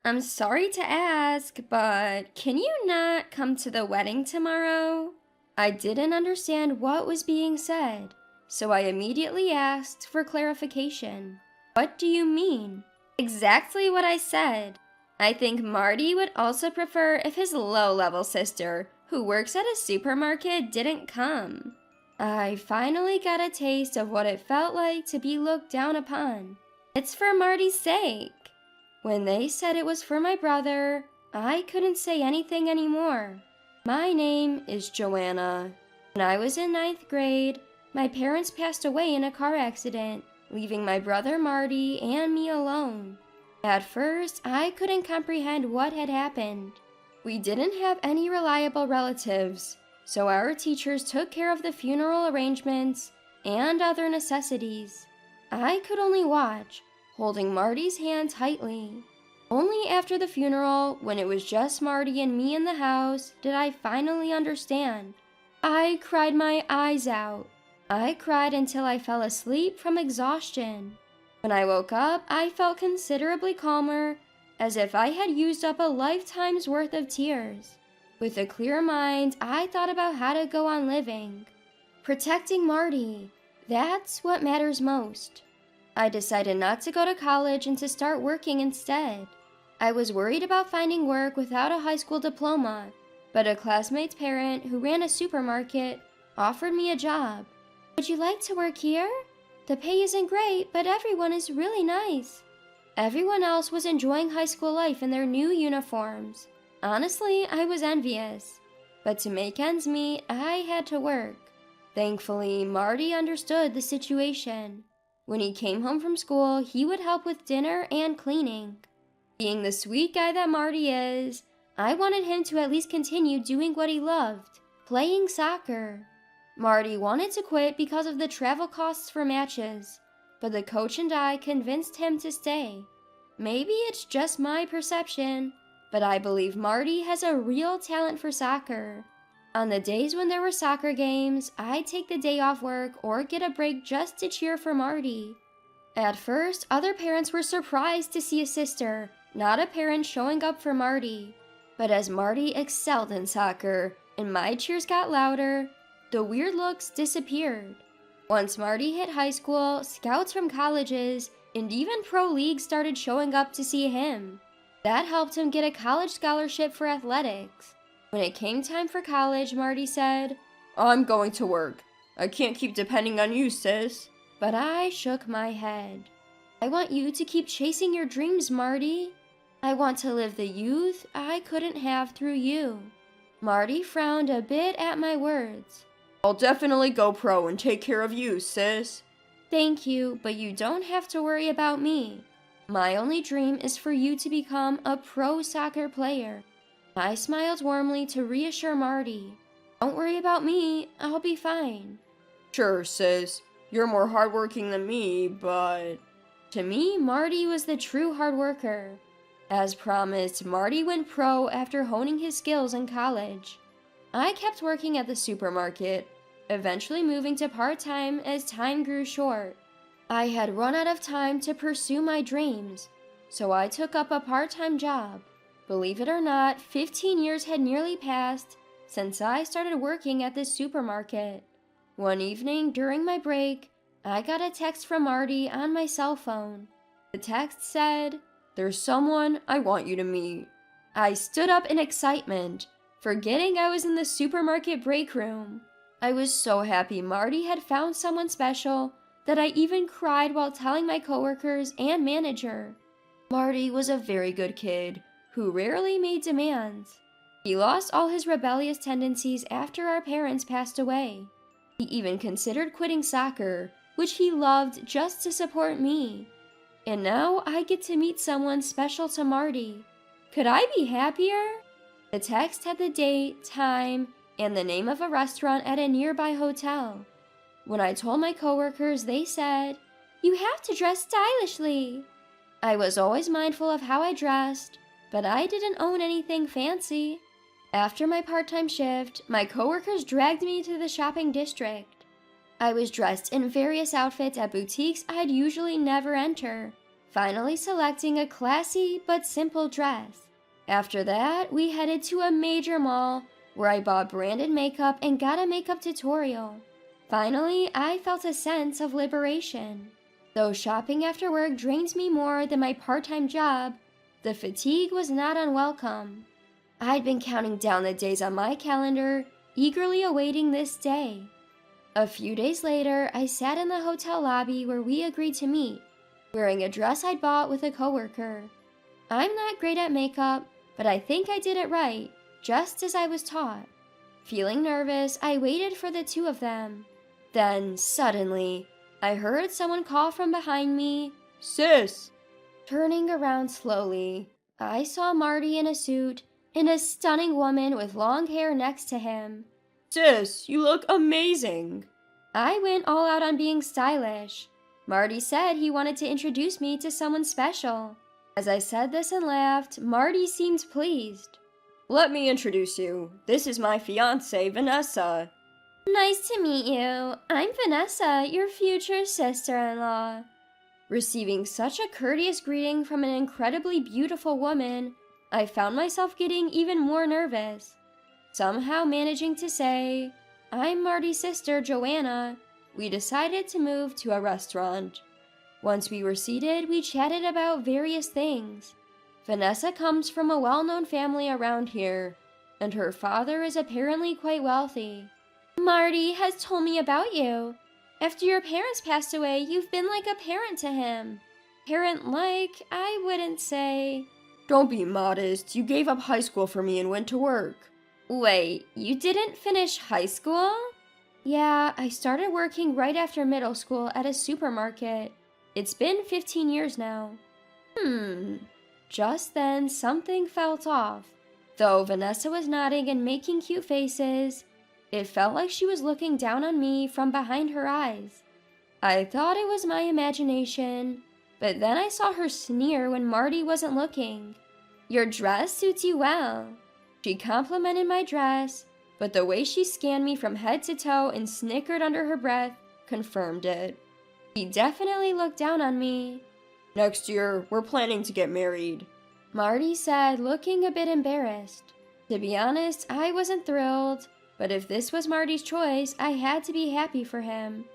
I'm sorry to ask, but can you not come to the wedding tomorrow? I didn't understand what was being said, so I immediately asked for clarification. What do you mean? Exactly what I said. I think Marty would also prefer if his low-level sister, who works at a supermarket, didn't come. I finally got a taste of what it felt like to be looked down upon. It's for Marty's sake. When they said it was for my brother, I couldn't say anything anymore. My name is Joanna. When I was in ninth grade, my parents passed away in a car accident, leaving my brother Marty and me alone. At first, I couldn't comprehend what had happened. We didn't have any reliable relatives, so our teachers took care of the funeral arrangements and other necessities. I could only watch, holding Marty's hand tightly. Only after the funeral, when it was just Marty and me in the house, did I finally understand. I cried my eyes out. I cried until I fell asleep from exhaustion. When I woke up, I felt considerably calmer, as if I had used up a lifetime's worth of tears. With a clear mind, I thought about how to go on living. Protecting Marty, that's what matters most. I decided not to go to college and to start working instead. I was worried about finding work without a high school diploma, but a classmate's parent who ran a supermarket offered me a job. Would you like to work here? The pay isn't great, but everyone is really nice. Everyone else was enjoying high school life in their new uniforms. Honestly, I was envious. But to make ends meet, I had to work. Thankfully, Marty understood the situation. When he came home from school, he would help with dinner and cleaning. Being the sweet guy that Marty is, I wanted him to at least continue doing what he loved, playing soccer. Marty wanted to quit because of the travel costs for matches, but the coach and I convinced him to stay. Maybe it's just my perception, but I believe Marty has a real talent for soccer. On the days when there were soccer games, I'd take the day off work or get a break just to cheer for Marty. At first, other parents were surprised to see a sister, not a parent, showing up for Marty. But as Marty excelled in soccer and my cheers got louder, the weird looks disappeared. Once Marty hit high school, scouts from colleges and even pro leagues started showing up to see him. That helped him get a college scholarship for athletics. When it came time for college, Marty said, "I'm going to work. I can't keep depending on you, sis." But I shook my head. I want you to keep chasing your dreams, Marty. I want to live the youth I couldn't have through you. Marty frowned a bit at my words. I'll definitely go pro and take care of you, sis. Thank you, but you don't have to worry about me. My only dream is for you to become a pro soccer player. I smiled warmly to reassure Marty. Don't worry about me, I'll be fine. Sure, sis. You're more hardworking than me, but... To me, Marty was the true hard worker. As promised, Marty went pro after honing his skills in college. I kept working at the supermarket, eventually moving to part-time as time grew short. I had run out of time to pursue my dreams, so I took up a part-time job. Believe it or not, 15 years had nearly passed since I started working at this supermarket. One evening during my break, I got a text from Marty on my cell phone. The text said, "There's someone I want you to meet." I stood up in excitement, forgetting I was in the supermarket break room. I was so happy Marty had found someone special that I even cried while telling my coworkers and manager. Marty was a very good kid who rarely made demands. He lost all his rebellious tendencies after our parents passed away. He even considered quitting soccer, which he loved, just to support me. And now I get to meet someone special to Marty. Could I be happier? The text had the date, time, and the name of a restaurant at a nearby hotel. When I told my coworkers, they said, "You have to dress stylishly." I was always mindful of how I dressed, but I didn't own anything fancy. After my part-time shift, my coworkers dragged me to the shopping district. I was dressed in various outfits at boutiques I'd usually never enter. finally selecting a classy but simple dress. After that, we headed to a major mall where I bought branded makeup and got a makeup tutorial. Finally, I felt a sense of liberation. Though shopping after work drains me more than my part-time job, the fatigue was not unwelcome. I'd been counting down the days on my calendar, eagerly awaiting this day. A few days later, I sat in the hotel lobby where we agreed to meet, wearing a dress I'd bought with a coworker. I'm not great at makeup, but I think I did it right, just as I was taught. Feeling nervous, I waited for the two of them. Then, suddenly, I heard someone call from behind me, "Sis!" Turning around slowly, I saw Marty in a suit and a stunning woman with long hair next to him. "Sis, you look amazing!" I went all out on being stylish. Marty said he wanted to introduce me to someone special. As I said this and laughed, Marty seemed pleased. "Let me introduce you. This is my fiancée, Vanessa." "Nice to meet you. I'm Vanessa, your future sister-in-law." Receiving such a courteous greeting from an incredibly beautiful woman, I found myself getting even more nervous. Somehow managing to say, "I'm Marty's sister, Joanna," we decided to move to a restaurant. Once we were seated, we chatted about various things. Vanessa comes from a well-known family around here, and her father is apparently quite wealthy. "Marty has told me about you. After your parents passed away, you've been like a parent to him." "Parent-like, I wouldn't say." "Don't be modest. You gave up high school for me and went to work." "Wait, you didn't finish high school?" "Yeah, I started working right after middle school at a supermarket. It's been 15 years now." Just then, something felt off. Though Vanessa was nodding and making cute faces, it felt like she was looking down on me from behind her eyes. I thought it was my imagination, but then I saw her sneer when Marty wasn't looking. "Your dress suits you well." She complimented my dress, but the way she scanned me from head to toe and snickered under her breath confirmed it. She definitely looked down on me. "Next year, we're planning to get married," Marty said, looking a bit embarrassed. To be honest, I wasn't thrilled, but if this was Marty's choice, I had to be happy for him.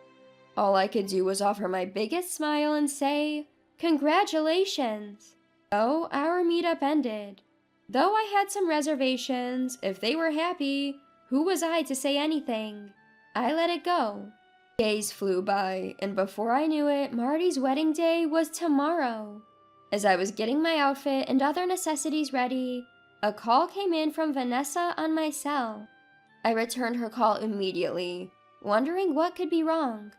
All I could do was offer my biggest smile and say, "Congratulations!" So our meetup ended. Though I had some reservations, if they were happy, who was I to say anything? I let it go. Days flew by, and before I knew it, Marty's wedding day was tomorrow. As I was getting my outfit and other necessities ready, a call came in from Vanessa on my cell. I returned her call immediately, wondering what could be wrong.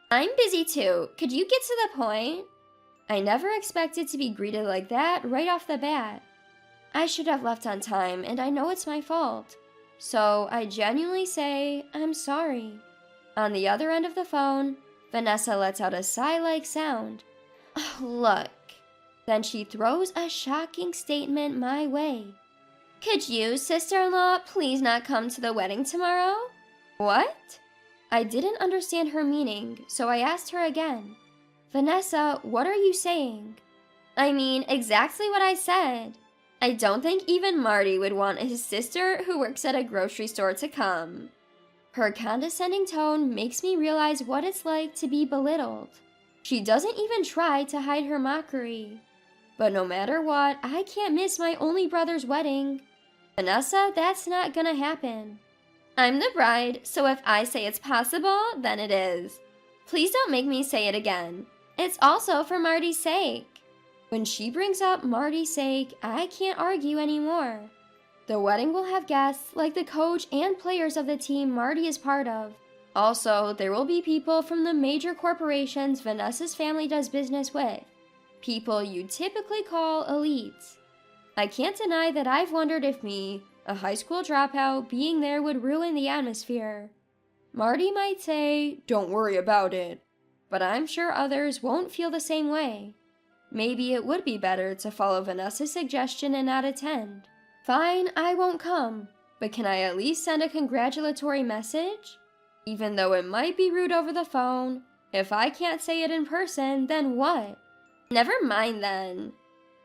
"I'm busy too. Could you get to the point?" I never expected to be greeted like that right off the bat. I should have left on time, and I know it's my fault. So I genuinely say, "I'm sorry." On the other end of the phone, Vanessa lets out a sigh-like sound. "Oh, look." Then she throws a shocking statement my way. "Could you, sister-in-law, please not come to the wedding tomorrow?" What? I didn't understand her meaning, so I asked her again. "Vanessa, what are you saying?" "I mean, exactly what I said. I don't think even Marty would want his sister who works at a grocery store to come." Her condescending tone makes me realize what it's like to be belittled. She doesn't even try to hide her mockery. But no matter what, I can't miss my only brother's wedding. "Vanessa, that's not gonna happen." "I'm the bride, so if I say it's possible, then it is. Please don't make me say it again. It's also for Marty's sake." When she brings up Marty's sake, I can't argue anymore. The wedding will have guests like the coach and players of the team Marty is part of. Also, there will be people from the major corporations Vanessa's family does business with. People you typically call elites. I can't deny that I've wondered if me, a high school dropout, being there would ruin the atmosphere. Marty might say, "Don't worry about it," but I'm sure others won't feel the same way. Maybe it would be better to follow Vanessa's suggestion and not attend. Fine, I won't come, but can I at least send a congratulatory message? Even though it might be rude over the phone, if I can't say it in person, then what? Never mind then,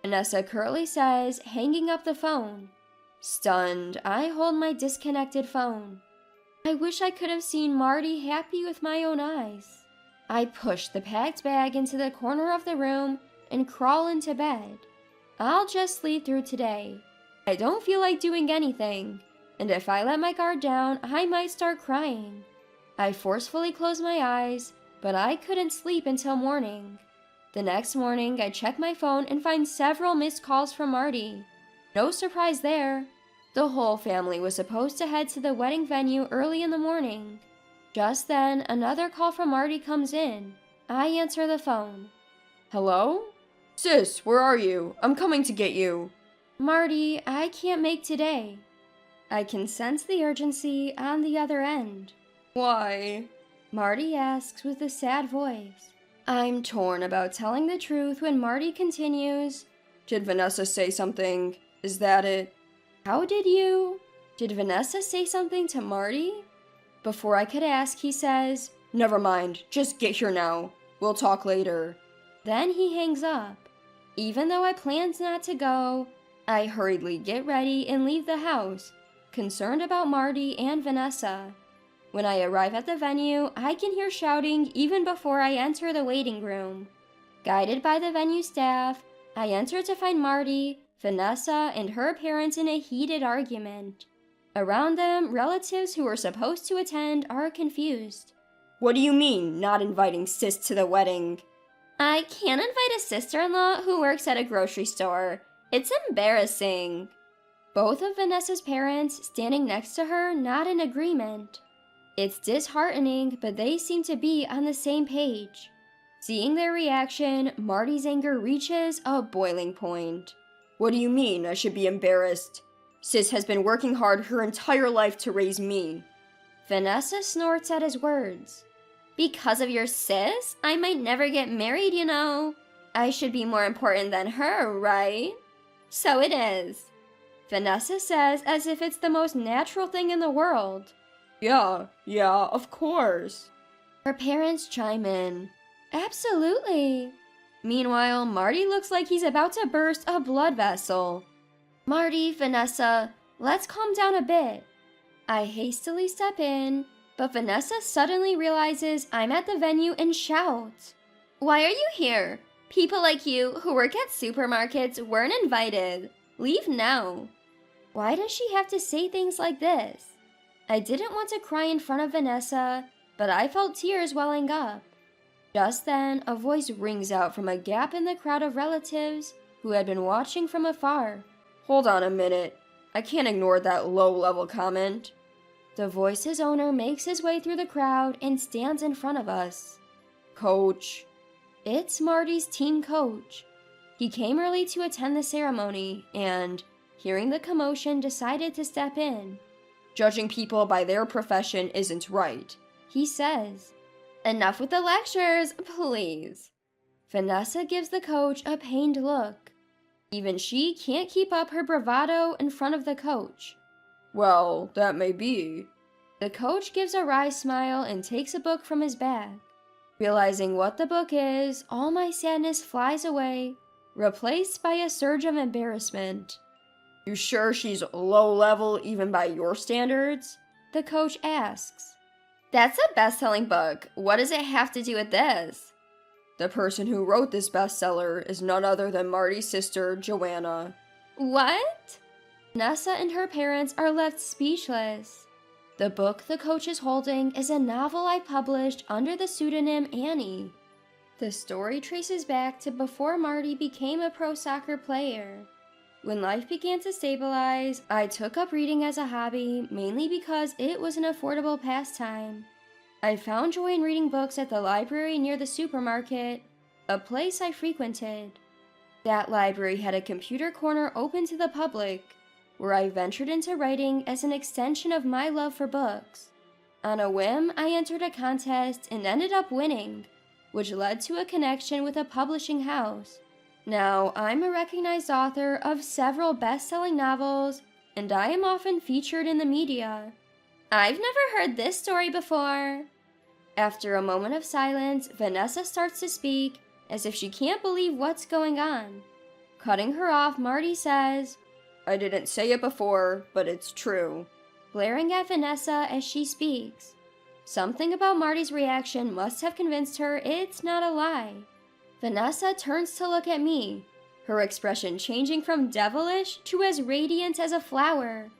Vanessa curtly says, hanging up the phone. Stunned, I hold my disconnected phone. I wish I could have seen Marty happy with my own eyes. I push the packed bag into the corner of the room and crawl into bed. I'll just sleep through today. I don't feel like doing anything, and if I let my guard down, I might start crying. I forcefully close my eyes, but I couldn't sleep until morning. The next morning, I check my phone and find several missed calls from Marty. No surprise there. The whole family was supposed to head to the wedding venue early in the morning. Just then, another call from Marty comes in. I answer the phone. Hello? Sis, where are you? I'm coming to get you. Marty, I can't make today. I can sense the urgency on the other end. Why? Marty asks with a sad voice. I'm torn about telling the truth when Marty continues. Did Vanessa say something? Is that it? How did you? Did Vanessa say something to Marty? Before I could ask, he says, Never mind, just get here now. We'll talk later. Then he hangs up. Even though I planned not to go, I hurriedly get ready and leave the house, concerned about Marty and Vanessa. When I arrive at the venue, I can hear shouting even before I enter the waiting room. Guided by the venue staff, I enter to find Marty, Vanessa, and her parents in a heated argument. Around them, relatives who were supposed to attend are confused. What do you mean, not inviting sis to the wedding? I can't invite a sister-in-law who works at a grocery store. It's embarrassing. Both of Vanessa's parents, standing next to her, nod in agreement. It's disheartening, but they seem to be on the same page. Seeing their reaction, Marty's anger reaches a boiling point. What do you mean I should be embarrassed? Sis has been working hard her entire life to raise me. Vanessa snorts at his words. Because of your sis, I might never get married, you know. I should be more important than her, right? So it is. Vanessa says as if it's the most natural thing in the world. Yeah, of course. Her parents chime in. Absolutely. Meanwhile, Marty looks like he's about to burst a blood vessel. Marty, Vanessa, let's calm down a bit. I hastily step in, but Vanessa suddenly realizes I'm at the venue and shouts. Why are you here? People like you who work at supermarkets weren't invited. Leave now. Why does she have to say things like this? I didn't want to cry in front of Vanessa, but I felt tears welling up. Just then, a voice rings out from a gap in the crowd of relatives who had been watching from afar. Hold on a minute. I can't ignore that low-level comment. The voice's owner makes his way through the crowd and stands in front of us. Coach. It's Marty's team coach. He came early to attend the ceremony and, hearing the commotion, decided to step in. Judging people by their profession isn't right, he says. Enough with the lectures, please. Vanessa gives the coach a pained look. Even she can't keep up her bravado in front of the coach. Well, that may be. The coach gives a wry smile and takes a book from his bag. Realizing what the book is, all my sadness flies away, replaced by a surge of embarrassment. You sure she's low level even by your standards? The coach asks. That's a best-selling book. What does it have to do with this? The person who wrote this bestseller is none other than Marty's sister, Joanna. What? Nessa and her parents are left speechless. The book the coach is holding is a novel I published under the pseudonym Annie. The story traces back to before Marty became a pro soccer player. When life began to stabilize, I took up reading as a hobby, mainly because it was an affordable pastime. I found joy in reading books at the library near the supermarket, a place I frequented. That library had a computer corner open to the public, where I ventured into writing as an extension of my love for books. On a whim, I entered a contest and ended up winning, which led to a connection with a publishing house. Now, I'm a recognized author of several best-selling novels, and I am often featured in the media. I've never heard this story before. After a moment of silence, Vanessa starts to speak, as if she can't believe what's going on. Cutting her off, Marty says, I didn't say it before, but it's true. Glaring at Vanessa as she speaks. Something about Marty's reaction must have convinced her it's not a lie. Vanessa turns to look at me, her expression changing from devilish to as radiant as a flower.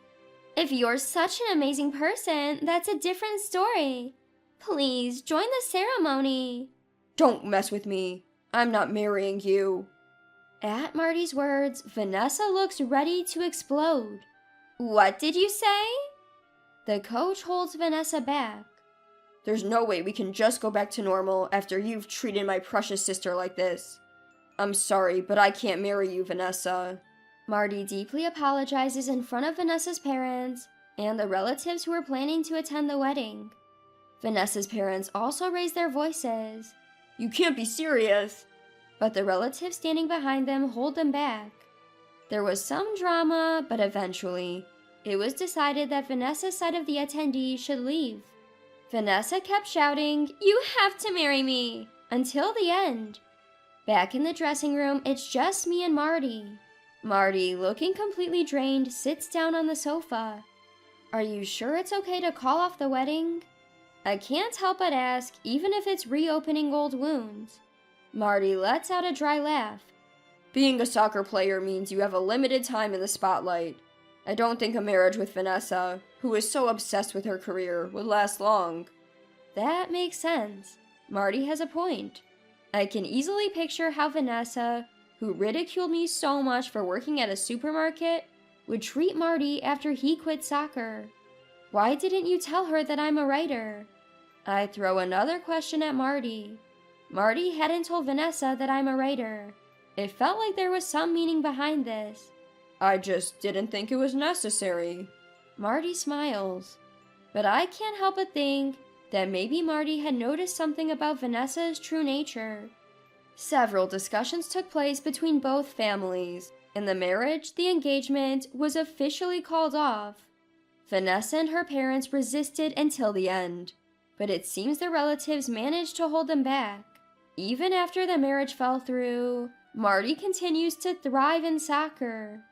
If you're such an amazing person, that's a different story. Please join the ceremony. Don't mess with me. I'm not marrying you. At Marty's words, Vanessa looks ready to explode. What did you say? The coach holds Vanessa back. There's no way we can just go back to normal after you've treated my precious sister like this. I'm sorry, but I can't marry you, Vanessa. Marty deeply apologizes in front of Vanessa's parents and the relatives who are planning to attend the wedding. Vanessa's parents also raise their voices. You can't be serious. But the relatives standing behind them hold them back. There was some drama, but eventually, it was decided that Vanessa's side of the attendees should leave. Vanessa kept shouting, "You have to marry me!" until the end. Back in the dressing room, it's just me and Marty. Marty, looking completely drained, sits down on the sofa. Are you sure it's okay to call off the wedding? I can't help but ask, even if it's reopening old wounds. Marty lets out a dry laugh. Being a soccer player means you have a limited time in the spotlight. I don't think a marriage with Vanessa, who is so obsessed with her career, would last long. That makes sense. Marty has a point. I can easily picture how Vanessa, who ridiculed me so much for working at a supermarket, would treat Marty after he quit soccer. Why didn't you tell her that I'm a writer? I throw another question at Marty. Marty hadn't told Vanessa that I'm a writer. It felt like there was some meaning behind this. I just didn't think it was necessary. Marty smiles. But I can't help but think that maybe Marty had noticed something about Vanessa's true nature. Several discussions took place between both families, and the marriage, the engagement, was officially called off. Vanessa and her parents resisted until the end, but it seems the relatives managed to hold them back. Even after the marriage fell through, Marty continues to thrive in soccer.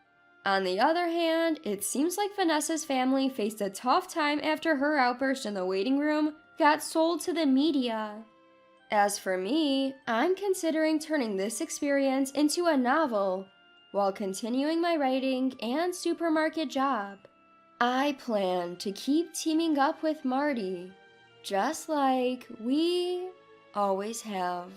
On the other hand, it seems like Vanessa's family faced a tough time after her outburst in the waiting room got sold to the media. As for me, I'm considering turning this experience into a novel while continuing my writing and supermarket job. I plan to keep teaming up with Marty, just like we always have.